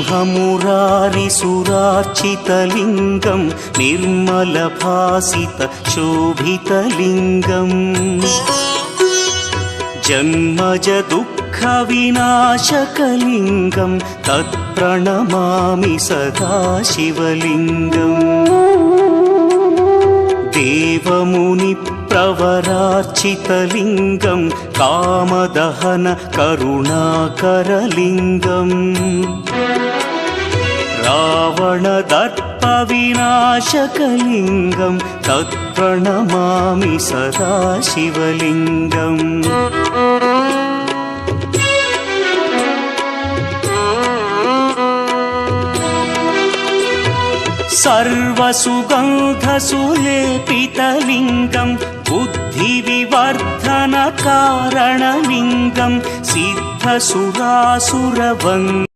ब्रह्ममुरारिसुरार्चितलिङ्गं निर्मलभासितशोभितलिङ्गम् जन्मजदुःखविनाशकलिङ्गं तत्प्रणमामि सदा शिवलिङ्गम् देवमुनिप्रवरार्चितलिङ्गं कामदहन करुणाकरलिङ्गम् रावणदर्पविनाशकलिङ्गं तत्प्रणमामि सदा शिवलिङ्गम् सर्वसुगन्धसुलेपितलिङ्गं बुद्धिविवर्धनकारणलिङ्गं सिद्धसुरासुरवन्द्यलिङ्गम्